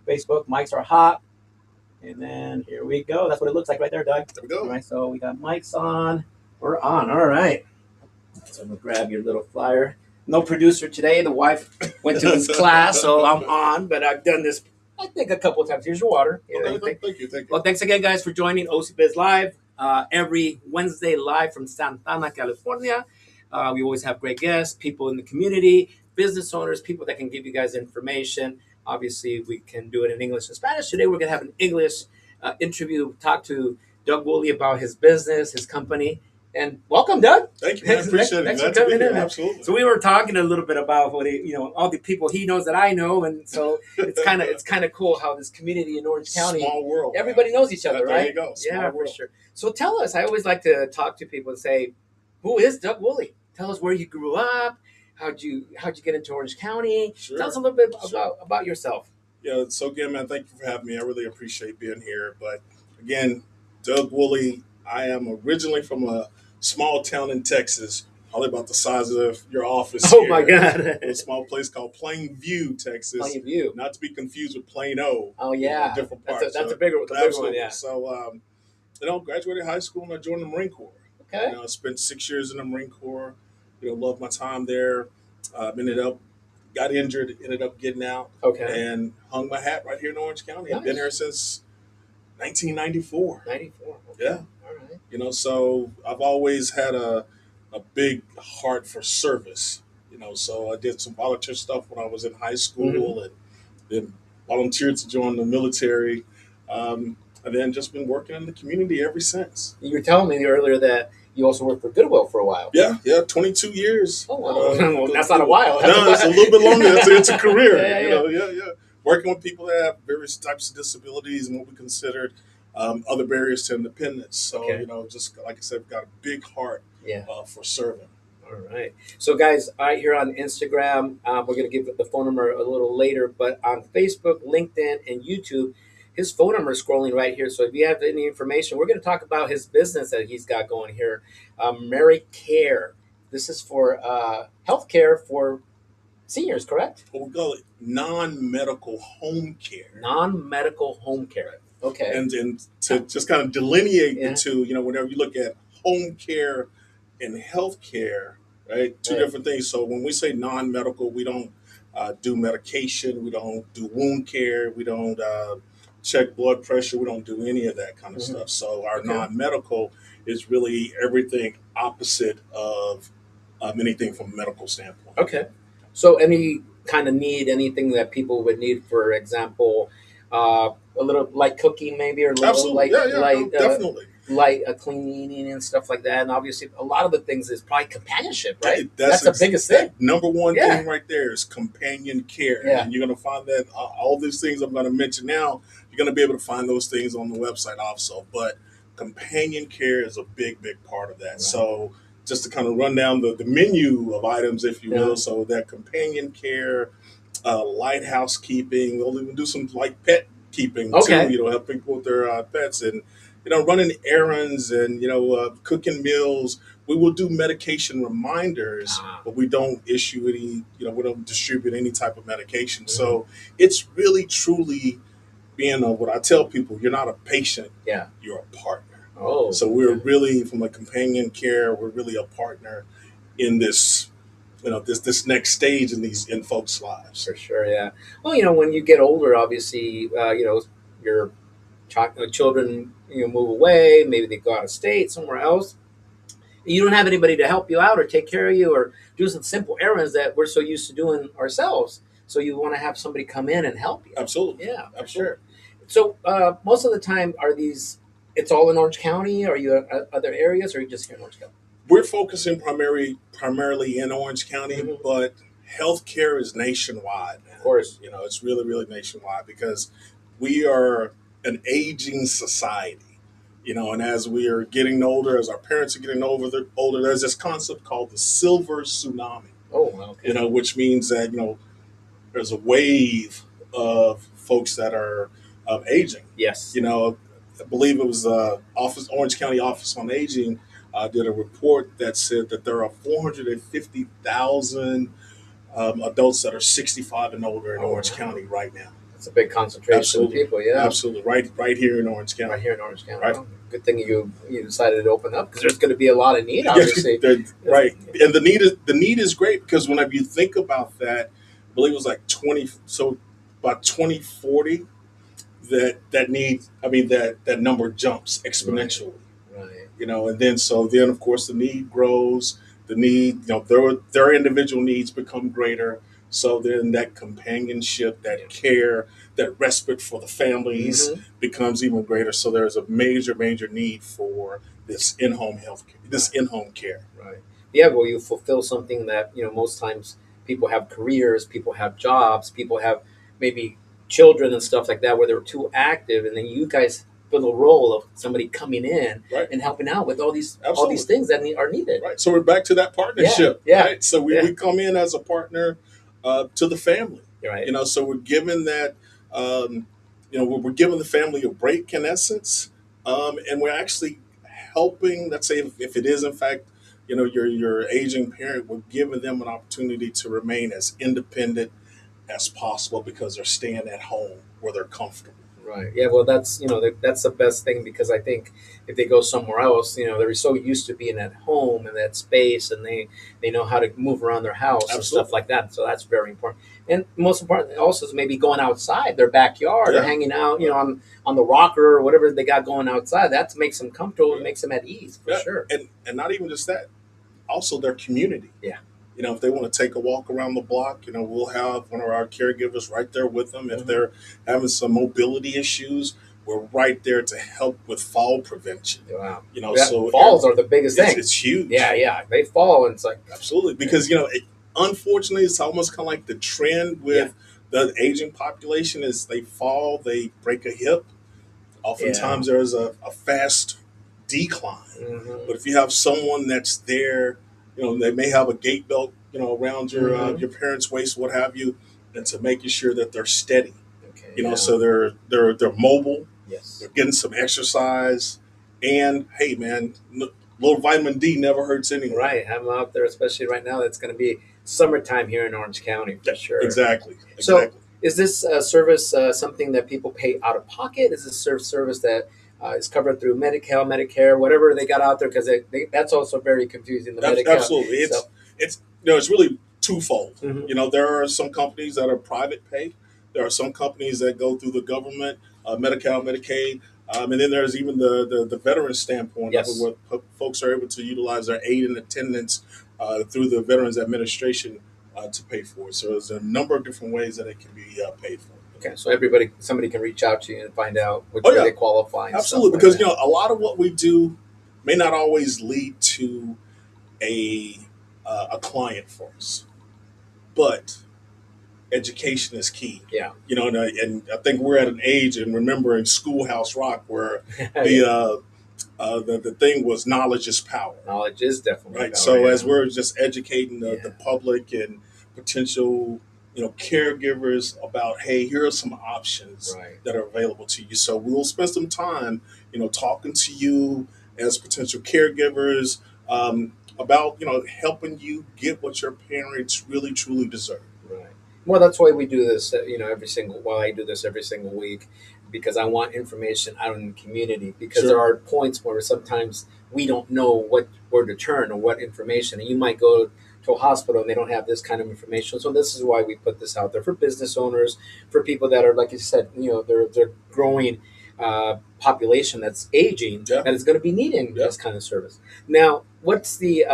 Facebook. Mics are hot. And then here we go. That's what it looks like right there, Doug. There we go. All right, so we got mics on. We're on. All right. So I'm going to grab your little flyer. No producer today. The wife went to this class, so I'm on. But I've done this, I think, a couple of times. Here's your water. Okay, thank you. Well, thanks again, guys, for joining OC Biz Live. Every Wednesday live from Santa Ana, California. We always have great guests, people in the community, business owners, people that can give you guys information. Obviously, we can do it in English and Spanish. Today, we're going to have an English interview, talk to Doug Woolley about his business, his company. And welcome, Doug. Thank you, man. Appreciate it. Thanks Glad for coming to be here. in. Absolutely. So we were talking a little bit about what all the people he knows that I know, and so it's kind of cool how this community in Orange County, small world, everybody knows each other, there right? You go. Small Yeah, world. for sure. So tell us. I always like to talk to people and say, "Who is Doug Woolley? Tell us where you grew up. How'd you get into Orange County? Sure. Tell us a little bit about yourself." Yeah. So again, man, thank you for having me. I really appreciate being here. But again, Doug Woolley. I am originally from a small town in Texas, probably about the size of your office. Oh here. my God! A small place called Plainview, Texas. Plainview. Not to be confused with Plano. Oh yeah, different parts. That's a bigger one. Yeah. So, graduated high school and I joined the Marine Corps. Okay. I spent 6 years in the Marine Corps. Loved my time there. Got injured, ended up getting out. Okay. And hung my hat right here in Orange County. Nice. I've been here since 1994. 94. Okay. Yeah. All right. So I've always had a big heart for service. So I did some volunteer stuff when I was in high school and then volunteered to join the military. And then just been working in the community ever since. You were telling me earlier that you also worked for Goodwill for a while. Yeah, 22 years. Oh, wow. Well, that's not a while. No, it's a little bit longer. It's a career. Yeah. Working with people that have various types of disabilities and what we consider other barriers to independence. So, just like I said, we've got a big heart for serving. All right. So, guys, here on Instagram, we're going to give the phone number a little later, but on Facebook, LinkedIn, and YouTube, his phone number is scrolling right here. So if you have any information, we're going to talk about his business that he's got going here, Mary Care. This is for healthcare for seniors, correct? What we call it non-medical home care. Non-medical home care. Okay. And to just kind of delineate the two, whenever you look at home care and health care, right? Two different things. So when we say non-medical, we don't do medication. We don't do wound care. We don't check blood pressure. We don't do any of that kind of stuff. So our non-medical is really everything opposite of anything from a medical standpoint. Okay. So any kind of need, anything that people would need, for example, a little light cooking maybe, or a little Absolutely. Definitely. Light cleaning and stuff like that. And obviously a lot of the things is probably companionship, right? That's the biggest thing. Number one thing right there is companion care. Yeah. And you're going to find that all these things I'm going to mention now, you're going to be able to find those things on the website also. But companion care is a big, big part of that. Right. So just to kind of run down the menu of items, if you will. So that companion care, light housekeeping, we'll even do some light pet keeping too, help people with their pets, and running errands and cooking meals. We will do medication reminders, but we don't issue any, we don't distribute any type of medication. So it's really truly being what I tell people, you're not a patient, you're a partner. Oh, so we're really, from a companion care, we're really a partner in this, this next stage in folks' lives. For sure, yeah. Well, when you get older, obviously, your children, move away. Maybe they go out of state, somewhere else. You don't have anybody to help you out or take care of you or do some simple errands that we're so used to doing ourselves. So you want to have somebody come in and help you. Absolutely. Yeah, for sure. So most of the time, it's all in Orange County? Are you other areas, or are you just here in Orange County? We're focusing primarily in Orange County, but healthcare is nationwide, man. Of course. It's really, really nationwide because we are an aging society, and as we are getting older, as our parents are getting older, there's this concept called the silver tsunami. Oh, okay. Which means that, there's a wave of folks that are aging. Yes. I believe it was Orange County Office on Aging did a report that said that there are 450,000 adults that are 65 and older in Orange County right now. It's a big concentration Absolutely. of people. Yeah, Absolutely. Right here in Orange County. right here in Orange County. Right. Well, good thing you decided to open up because there's going to be a lot of need, obviously. Right. And the need is great because whenever you think about that, I believe it was like 20, so about 2040, that need, I mean, that number jumps exponentially. Right. And then of course the need grows, the need, their individual needs become greater. So then that companionship, that care, that respite for the families Mhm. becomes even greater. So there's a major need for this in-home health care, this in-home care. Right. Yeah. Well, you fulfill something that most times people have careers, people have jobs, people have maybe children and stuff like that where they're too active, and then you guys fill the role of somebody coming in Right. and helping out with all these Absolutely. things that are needed. Right. So we're back to that partnership. Yeah. Right. So we come in as a partner to the family. Right. So we're given that, we're giving the family a break in essence, and we're actually helping. Let's say if it is in fact, your aging parent, we're giving them an opportunity to remain as independent as possible because they're staying at home where they're comfortable. Right. Yeah. Well, that's the best thing because I think if they go somewhere else, they're so used to being at home and that space, and they know how to move around their house and Absolutely. stuff like that. So that's very important. And most important also is maybe going outside their backyard or Yeah. hanging out, on the rocker or whatever they got going outside. That makes them comfortable and makes them at ease for Yeah. sure. And not even just that, also their community. Yeah. If they want to take a walk around the block, we'll have one of our caregivers right there with them. If they're having some mobility issues, we're right there to help with fall prevention. Wow. So falls are the biggest thing. it's huge. Yeah. They fall and it's like Absolutely, because unfortunately, it's almost kind of like the trend with the aging population is they fall, they break a hip. Oftentimes, there's a fast decline. mhm. But if you have someone that's there, they may have a gait belt, around your parents' waist, what have you, and to making sure that they're steady. Okay. So they're mobile, Yes. they're getting some exercise, and hey, man, little vitamin D never hurts anyone. Right, have them out there, especially right now. It's going to be summertime here in Orange County for sure. Exactly. So, is this service something that people pay out of pocket? Is this service that is covered through Medi-Cal, Medicare, whatever they got out there? Because that's also very confusing. The Medi-Cal. Absolutely, So, it's really twofold. mhm. There are some companies that are private pay. There are some companies that go through the government, Medi-Cal, Medicaid, and then there's even the veteran standpoint Yes. of it, where folks are able to utilize their aid and attendance through the Veterans Administration to pay for it. So there's a number of different ways that it can be paid for. Okay, so somebody can reach out to you and find out which Oh, way yeah. they qualify. And Absolutely, stuff like because a lot of what we do may not always lead to a client for us, but education is key. Yeah. And I think we're at an age and remembering Schoolhouse Rock where that. the thing was knowledge is power. Knowledge is definitely Right. power, So yeah. as we're just educating the Yeah. public and potential, caregivers about, hey, here are some options Right. that are available to you. So we'll spend some time, talking to you as potential caregivers about, helping you get what your parents really truly deserve. Right. Well, that's why we do this. I do this every single week, because I want information out in the community. Because Sure. there are points where sometimes we don't know where to turn or what information, and you might go to a hospital and they don't have this kind of information. So this is why we put this out there for business owners, for people that are, like you said, they're growing population that's aging, Yeah. that is going to be needing Yeah. this kind of service. Now, what's the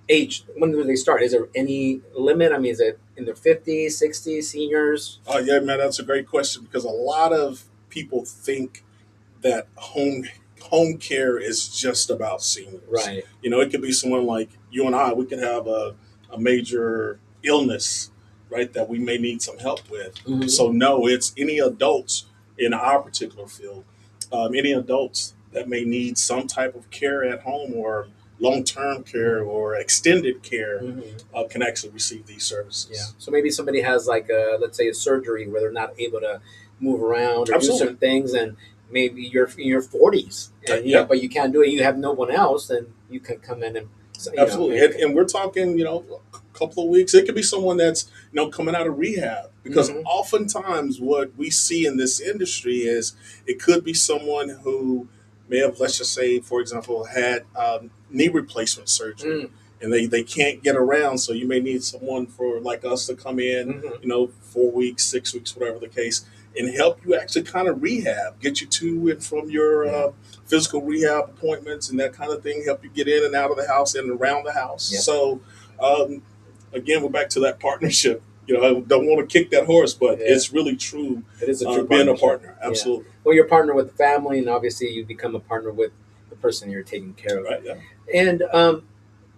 age? When do they start? Is there any limit? I mean, is it in their 50s, 60s, seniors? Oh, yeah, man, that's a great question because a lot of people think that home care is just about seniors. Right. It could be someone like you and I. We could have a major illness, right, that we may need some help with. Mhm. So no, it's any adults in our particular field, any adults that may need some type of care at home or long-term care or extended care Mhm. can actually receive these services. Yeah. So maybe somebody has let's say a surgery where they're not able to move around or Absolutely. do certain things, and maybe you're in your 40s, and Yeah. but you can't do it. You have no one else, then you can come in and So, Absolutely, and we're talking, a couple of weeks. It could be someone that's, coming out of rehab, because hmm oftentimes what we see in this industry is it could be someone who may have, let's just say, for example, had knee replacement surgery, mm and they can't get around. So you may need someone for like us to come in, hmm 4 weeks, 6 weeks, whatever the case, and help you actually kind of rehab, get you to and from your Yeah. physical rehab appointments and that kind of thing, help you get in and out of the house and around the house. Yep. So, um, again, we're back to that partnership. I don't want to kick that horse, but Yeah. it's really true, It is a true being a partnership. partner. Yeah. Absolutely. Well, you're a partner with the family, and obviously you become a partner with the person you're taking care of. Right. Yeah. And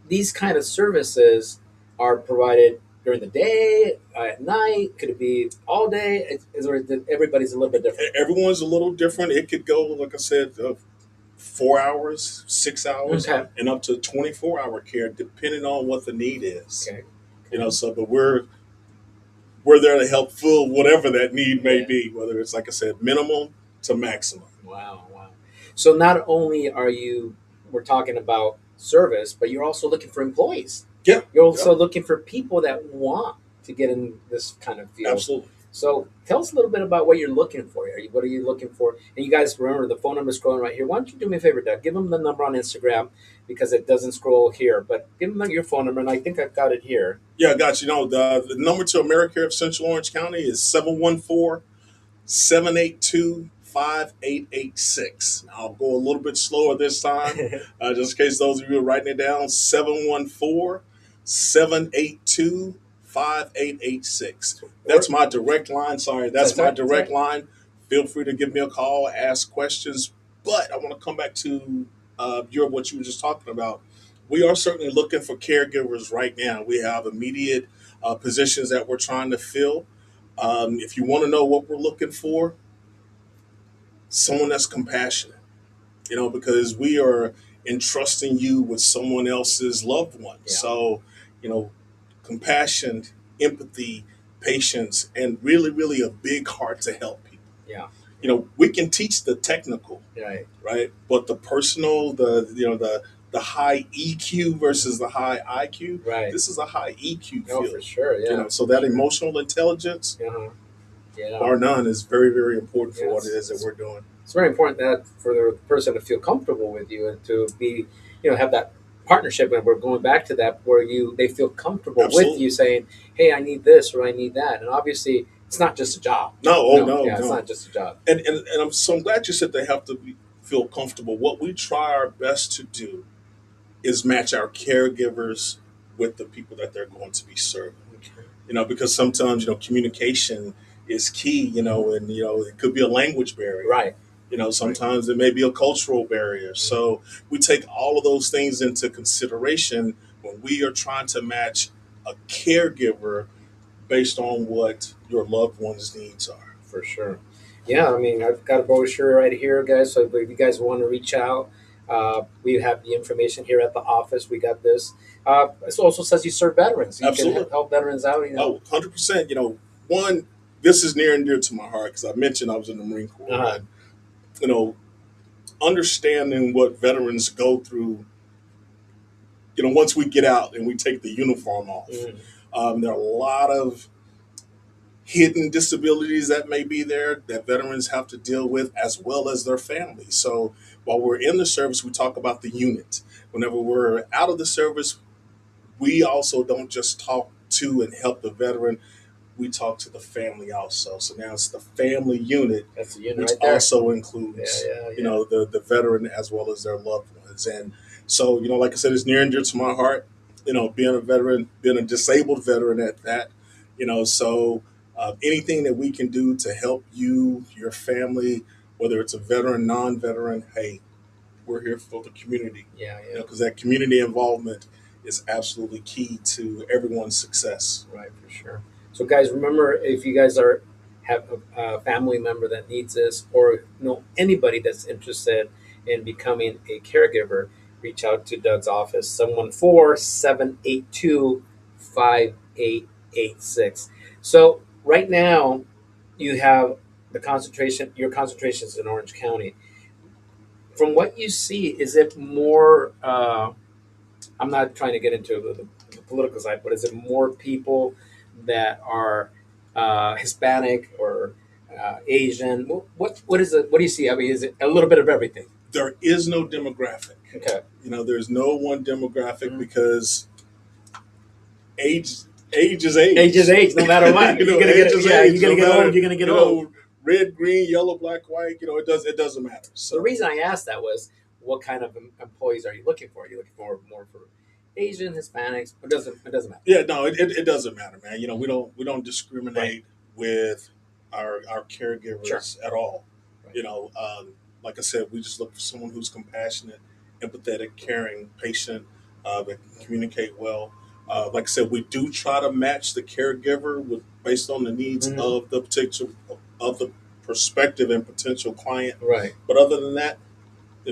these kind of services are provided during the day, at night. Could it be all day? Everybody's a little bit different? Everyone's a little different. It could go, like I said, 4 hours, 6 hours, Okay. and up to 24-hour care, depending on what the need is. Okay. So, but we're there to help fill whatever that need may Yeah. be, whether it's, like I said, minimum to maximum. Wow. Wow. So not only we're talking about service, but you're also looking for employees. Yeah. You're also looking for people that want to get in this kind of field. Absolutely. So tell us a little bit about what you're looking for. What are you looking for? And you guys remember the phone number is scrolling right here. Why don't you do me a favor, Doug? Give them the number on Instagram, because it doesn't scroll here. But give them your phone number, and I think I've got it here. Yeah, I got you. The number to AmeriCare of Central Orange County is 714-782-5886. I'll go a little bit slower this time, just in case those of you are writing it down. 714-782-5886. That's my direct line. Sorry, that's my direct line. Feel free to give me a call, ask questions. But I want to come back to what you were just talking about. We are certainly looking for caregivers right now. We have immediate positions that we're trying to fill. If you want to know what we're looking for, someone that's compassionate, because we are entrusting you with someone else's loved one. Yeah. So, compassion, empathy, patience, and really, really a big heart to help people. Yeah. We can teach the technical, right? But the personal, the high EQ versus the high IQ. Right. This is a high EQ No, field. for sure. Yeah. So that emotional intelligence, Yeah. bar none, is very, very important for Yes. what it is that we're doing. It's very important that for the person to feel comfortable with you and to be, have that partnership. And we're going back to that where they feel comfortable Absolutely. with you saying, "Hey, I need this or I need that." And obviously, it's not just a job. No. It's not just a job. And I'm so glad you said they have to feel comfortable. What we try our best to do is match our caregivers with the people that they're going to be serving. Okay. Because sometimes, communication is key, and, it could be a language barrier. Right. Sometimes it may be a cultural barrier. So we take all of those things into consideration when we are trying to match a caregiver based on what your loved one's needs are. For sure. Yeah, I mean, I've got a brochure right here, guys. So if you guys want to reach out, we have the information here at the office. We got this. It also says you serve veterans. You Absolutely. can help veterans out. Oh, 100%. One, this is near and dear to my heart because I mentioned I was in the Marine Corps. Uh-huh. And, understanding what veterans go through, once we get out and we take the uniform off. There are a lot of hidden disabilities that may be there that veterans have to deal with, as well as their families. So while we're in the service, we talk about the unit. Whenever we're out of the service, we also don't just talk to and help the veteran, we talk to the family also. So now it's the family unit, That's the unit which right there. also includes, the veteran as well as their loved ones. And so, like I said, it's near and dear to my heart, being a veteran, being a disabled veteran at that, so anything that we can do to help you, your family, whether it's a veteran, non-veteran, hey, we're here for the community. Yeah. Because that community involvement is absolutely key to everyone's success. Right, for sure. So, guys, remember, if you guys have a family member that needs this, or know anybody that's interested in becoming a caregiver, reach out to Doug's office, 714-782-5886. So right now, you have your concentration is in Orange County. From what you see, is it more I'm not trying to get into the political side, but is it more people that are Hispanic or Asian? What is it? What do you see? I mean, is it a little bit of everything? There is no demographic. Okay. There's no one demographic Mhm. because age age is age. Age is age, no matter what. You know, You're gonna age get is yeah. age, You're gonna no get matter, old. You're gonna get you old. know, red, green, yellow, black, white. It doesn't matter. So the So reason I asked that was, what kind of employees are you looking for? Are you looking for more for Asian, Hispanics? It doesn't matter. yeah, no, it doesn't matter, man. We don't discriminate with our caregivers Sure. at all. Right. Like I said, we just look for someone who's compassionate, empathetic, caring, patient, that can communicate well. Like I said, we do try to match the caregiver based on the needs Mhm. of the prospective and potential client. Right. But other than that,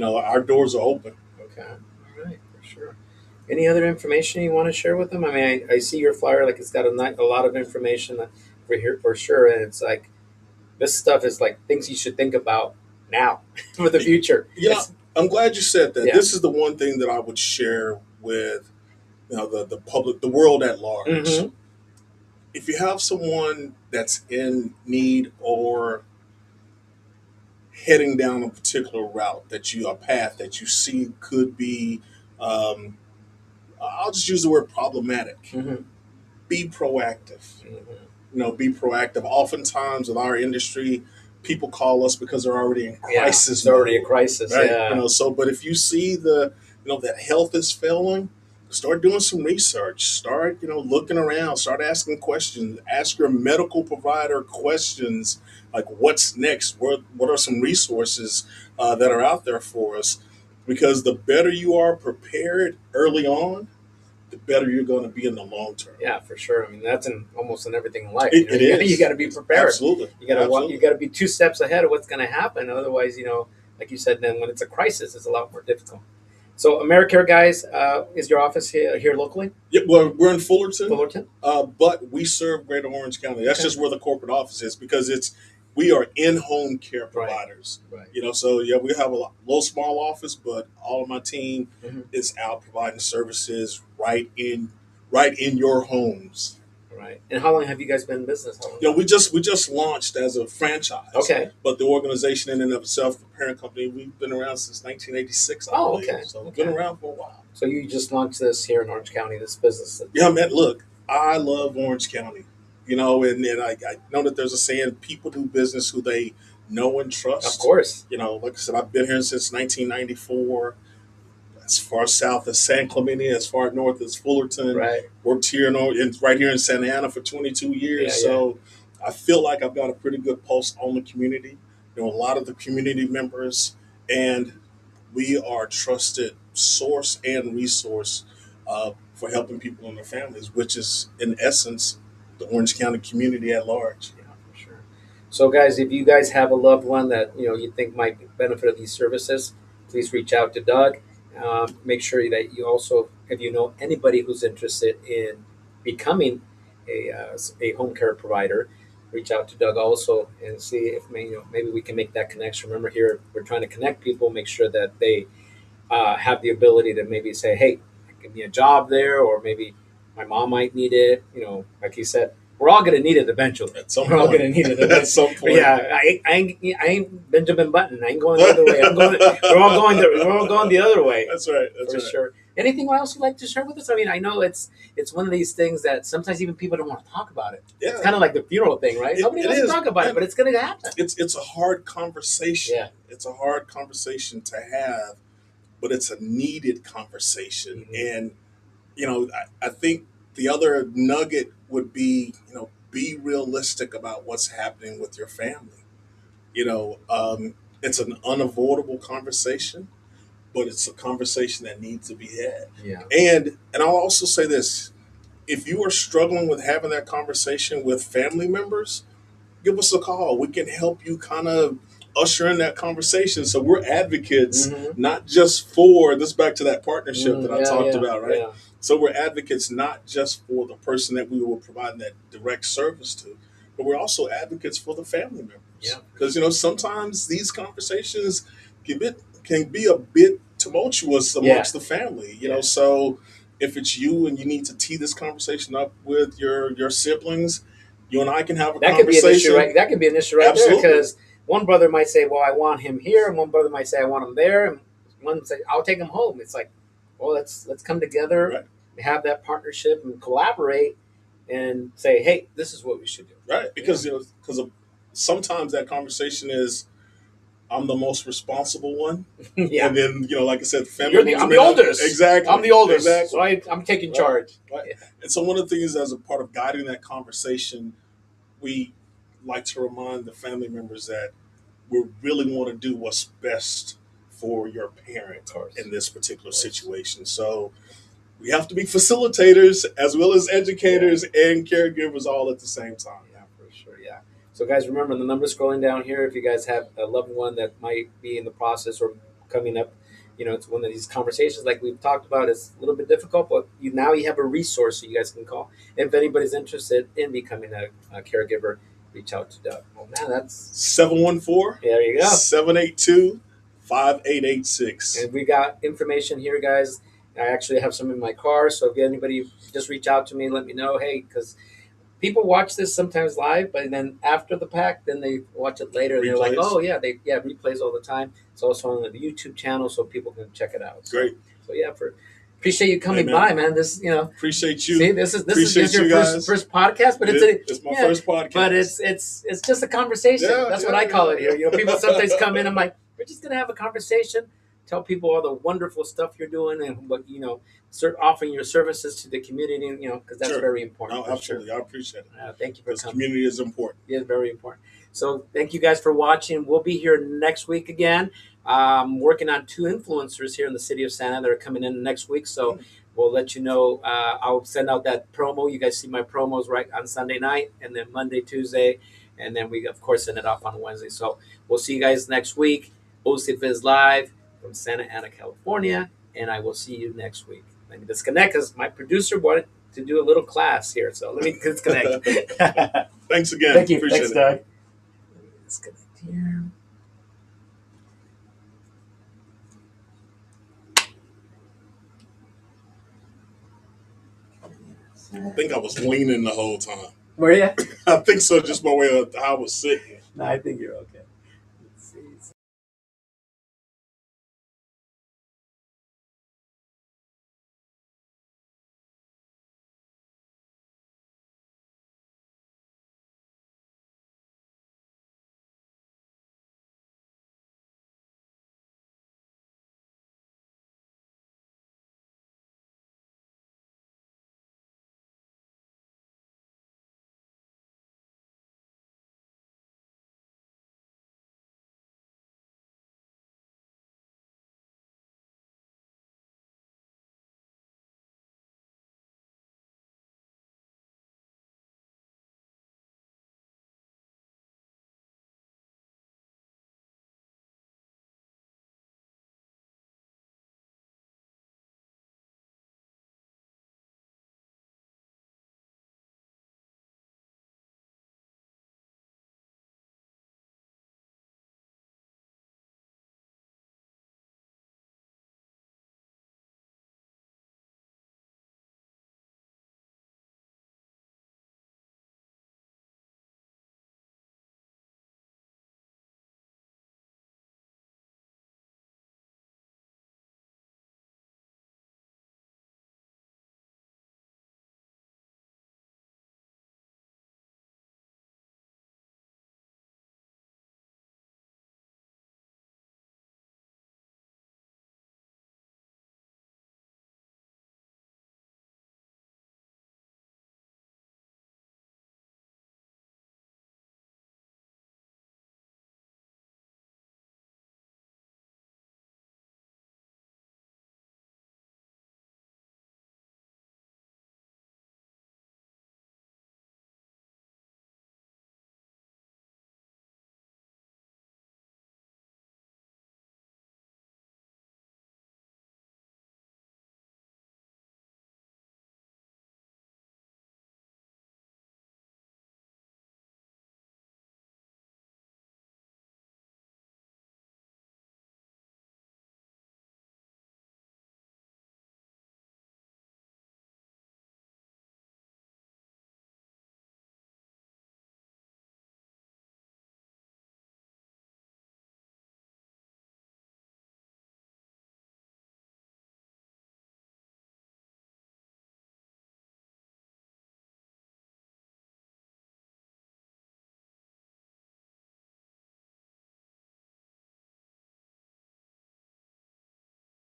our doors are open. Okay. All right. For sure. Any other information you want to share with them? I mean, I see your flyer, like it's got a lot of information for here for sure, and it's like this stuff is like things you should think about now for the future. Yeah, It's- I'm glad you said that. Yeah. This is the one thing that I would share with the public, the world at large. Mhm. If you have someone that's in need or heading down a particular route a path that you see could be, um, I'll just use the word problematic. Mhm. Be proactive. Mhm. Be proactive. Oftentimes in our industry, people call us because they're already in Yeah, crisis. it's already a mode, crisis. right? Yeah. But if you see that health is failing, start doing some research. Start, looking around. Start asking questions. Ask your medical provider questions like, what's next? What are some resources that are out there for us? Because the better you are prepared early on, the better you're going to be in the long term. Yeah, for sure. I mean, that's almost in everything in life. It is. You got to be prepared. Absolutely. You got to Absolutely. you got to be 2 steps ahead of what's going to happen. Otherwise, like you said, then when it's a crisis, it's a lot more difficult. So, AmeriCare guys, is your office here locally, Yeah, well, we're in Fullerton, Fullerton? but we serve Greater Orange County. That's Okay. just where the corporate office is because we are in-home care providers. Right. So yeah, we have a little small office, but all of my team Mhm. is out providing services right in your homes. Right. And how long have you guys been in business? How long? We just launched as a franchise. Okay. But the organization in and of itself, the parent company, we've been around since 1986. I believe. Okay. So we've Okay. been around for a while. So you just launched this here in Orange County, this business. Yeah, man. Look, I love Orange County. And I know that there's a saying: people do business who they know and trust. Of course. Like I said, I've been here since 1994. As far south as San Clemente, as far north as Fullerton. Right. Worked here right here in Santa Ana for 22 years. Yeah, So I feel like I've got a pretty good pulse on the community. A lot of the community members, and we are a trusted source and resource for helping people and their families, which is in essence the Orange County community at large. Yeah, for sure. So, guys, if you guys have a loved one that you think might benefit of these services, please reach out to Doug. Make sure that you also, if you know anybody who's interested in becoming a home care provider, reach out to Doug also and see if maybe we can make that connection. Remember, here we're trying to connect people, make sure that they have the ability to maybe say, "Hey, give me a job there," or maybe my mom might need it. Like you said, we're all going to need it eventually. At some We're all point. going to need it At eventually. some But point. yeah, I ain't Benjamin Button. I ain't going the other way. We're all going the other way. That's right. That's For right. sure. Anything else you'd like to share with us? I mean, I know it's one of these things that sometimes even people don't want to talk about it. Yeah. It's kind of like the funeral thing, right? It- Nobody it wants is. to talk about Yeah. it, but it's going to happen. It's a hard conversation. Yeah. It's a hard conversation to have, but it's a needed conversation. Mhm. And I think the other nugget would be, be realistic about what's happening with your family. It's an unavoidable conversation, but it's a conversation that needs to be had. Yeah. And I'll also say this: if you are struggling with having that conversation with family members, give us a call. We can help you kind of usher in that conversation. So we're advocates, Mhm. not just for this. Back to that partnership that I Yeah, talked yeah, about, right? yeah. So we're advocates not just for the person that we were providing that direct service to, but we're also advocates for the family members. Yeah. Because sometimes these conversations can be a bit tumultuous amongst the family. Yeah. So if it's you and you need to tee this conversation up with your siblings, you and I can have a That could be an issue, conversation. right? That could be an issue right there Absolutely. because one brother might say, "Well, I want him here," and one brother might say, "I want him there," and one say, "I'll take him home." It's like, well, let's come together, Right. have that partnership, and collaborate, and say, "Hey, this is what we should do." Right, because because sometimes that conversation is I'm the most responsible one, Yeah, and then like I said, the family I'm members the may not- oldest. exactly, I'm the oldest, exactly. so I'm taking Right. charge. Right. Yeah. And so one of the things as a part of guiding that conversation, we like to remind the family members that we really want to do what's best for your parent Of course. in this particular situation. So we have to be facilitators as well as educators and caregivers all at the same time. Yeah, for sure. Yeah. So, guys, remember the number scrolling down here. If you guys have a loved one that might be in the process or coming up, it's one of these conversations like we've talked about. It's a little bit difficult, but you have a resource so you guys can call. If anybody's interested in becoming a caregiver, reach out to Doug. Oh man, that's 714 there you go. 782 5886. And we got information here, guys. I actually have some in my car, so if anybody just reach out to me, let me know. Hey, because people watch this sometimes live, but then after the fact, then they watch it later, and they're like, Replays. "Oh yeah, replays all the time." It's also on the YouTube channel, so people can check it out. So, Great. So appreciate you coming Hey, by, man. This Appreciate you. see, this is Appreciate just your you guys. first podcast, but It's my first podcast. but it's just a conversation. Yeah, That's yeah, what I call it yeah. here. People sometimes come in. I'm like, we're just gonna have a conversation. Tell people all the wonderful stuff you're doing and what start offering your services to the community. Because that's Sure. very important. No, for absolutely. I appreciate it. Sure. Thank you for Because coming. community is important. Yeah, it's very important. So thank you guys for watching. We'll be here next week again. Working on 2 influencers here in the city of Santa that are coming in next week. So we'll let you know. I'll send out that promo. You guys see my promos right on Sunday night, and then Monday, Tuesday, and then we of course send it off on Wednesday. So we'll see you guys next week. OC Biz Live from Santa Ana, California, and I will see you next week. Let me disconnect because my producer wanted to do a little class here. So let me disconnect. Thanks again. Thank you. Appreciate Thanks, it. Doug. Disconnect here. I think I was leaning the whole time. Were you? I think so, just by way of how I was sitting. No, I think you're okay. Let's see.